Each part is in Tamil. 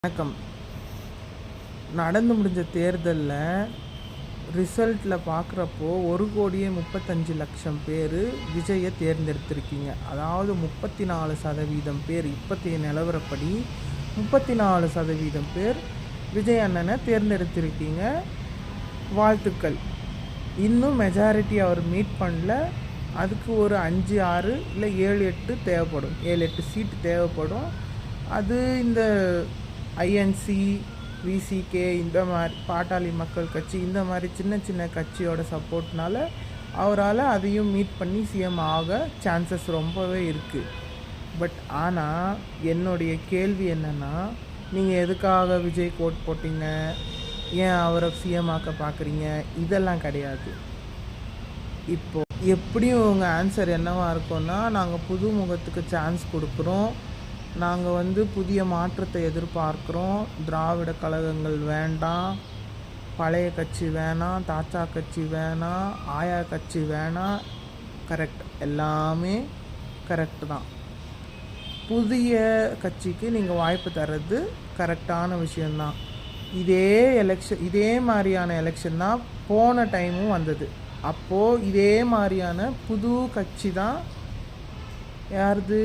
வணக்கம். நடந்து முடிஞ்ச தேர்தலில் ரிசல்ட்டில் பார்க்குறப்போ 1,35,00,000 பேர் விஜயை தேர்ந்தெடுத்திருக்கீங்க. அதாவது 34% பேர் இப்போத்தைய நிலவரப்படி 34% பேர் விஜய் அண்ணனை தேர்ந்தெடுத்திருக்கீங்க. வாழ்த்துக்கள். இன்னும் மெஜாரிட்டி அவர் மீட் பண்ணல. அதுக்கு ஒரு 5, 6 இல்லை 7, 8 தேவைப்படும். 7, 8 சீட்டு தேவைப்படும். அது இந்த ஐஎன்சி, விசிகே, இந்த மாதிரி பாட்டாளி மக்கள் கட்சி, இந்த மாதிரி சின்ன சின்ன கட்சியோட சப்போர்ட்னால அவரால் அதையும் மீட் பண்ணி சிஎம் ஆக சான்சஸ் ரொம்பவே இருக்குது. பட் ஆனால் என்னுடைய கேள்வி என்னென்னா, நீங்கள் எதுக்காக விஜய் கோட் போட்டிங்க, ஏன் அவரை சிஎம் ஆக்க பார்க்குறீங்க, இதெல்லாம் கிடையாது. இப்போது எப்படியும் உங்கள் ஆன்சர் என்னவாக இருக்கும்னா, நாங்கள் புது முகத்துக்கு சான்ஸ் கொடுக்குறோம், நாங்கள் புதிய மாற்றத்தை எதிர்பார்க்குறோம், திராவிட கழகங்கள் வேண்டாம், பழைய கட்சி வேணாம், தாத்தா கட்சி வேணாம், ஆயா கட்சி வேணாம். கரெக்ட், எல்லாமே கரெக்டு தான். புதிய கட்சிக்கு நீங்கள் வாய்ப்பு தர்றது கரெக்டான விஷயந்தான். இதே மாதிரியான எலெக்ஷன் தான் போன டைமும் வந்தது. அப்போது இதே மாதிரியான புது கட்சி தான் யாருது,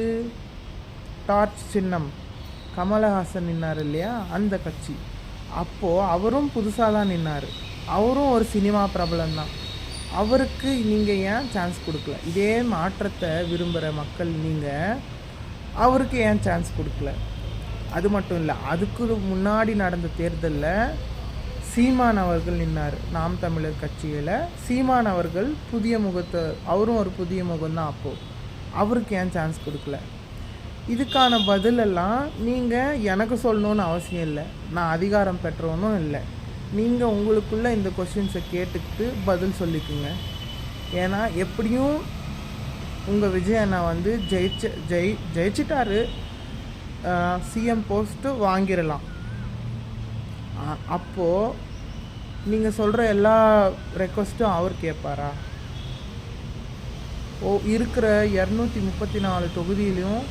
டார்ச் சின்னம் கமலஹாசன் நின்னார் இல்லையா, அந்த கட்சி. அப்போது அவரும் புதுசாக தான் நின்னார். அவரும் ஒரு சினிமா பிரபலம்தான். அவருக்கு நீங்கள் ஏன் சான்ஸ் கொடுக்கல? இதே மாற்றத்தை விரும்புகிற மக்கள் நீங்கள், அவருக்கு ஏன் சான்ஸ் கொடுக்கல? அது மட்டும் இல்லை, அதுக்கு முன்னாடி நடந்த தேர்தலில் சீமான் அவர்கள் நின்னார், நாம் தமிழர் கட்சியில். சீமான் அவர்கள் புதிய முகத்தை, அவரும் ஒரு புதிய முகம்தான். அப்போது அவருக்கு ஏன் சான்ஸ் கொடுக்கல? இதுக்கான பதிலெல்லாம் நீங்கள் எனக்கு சொல்லணுன்னு அவசியம் இல்லை. நான் அதிகாரம் பெற்றவனும் இல்லை. நீங்கள் உங்களுக்குள்ளே இந்த கொஷின்ஸை கேட்டுக்கிட்டு பதில் சொல்லிக்குங்க. ஏன்னா எப்படியும் உங்கள் விஜய் அண்ணா ஜெயிச்சிட்டாரு, சிஎம் போஸ்ட்டு வாங்கிடலாம். அப்போது நீங்கள் சொல்கிற எல்லா ரெக்வஸ்ட்டும் அவர் கேட்பாரா? இருக்கிற 234 தொகுதியிலையும்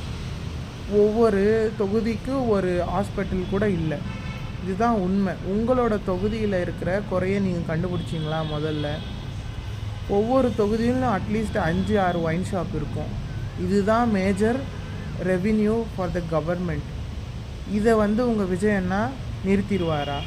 ஒவ்வொரு தொகுதிக்கு ஒரு ஹாஸ்பிட்டல் கூட இல்லை. இதுதான் உண்மை. உங்களோட தொகுதியில் இருக்கிற குறைய நீங்கள் கண்டுபிடிச்சிங்களா? முதல்ல ஒவ்வொரு தொகுதியிலும் அட்லீஸ்ட் 5, 6 ஒயின் ஷாப் இருக்கும். இதுதான் major revenue for the government. இதை உங்கள் விஜய் அண்ணா நிறுத்திடுவாரா?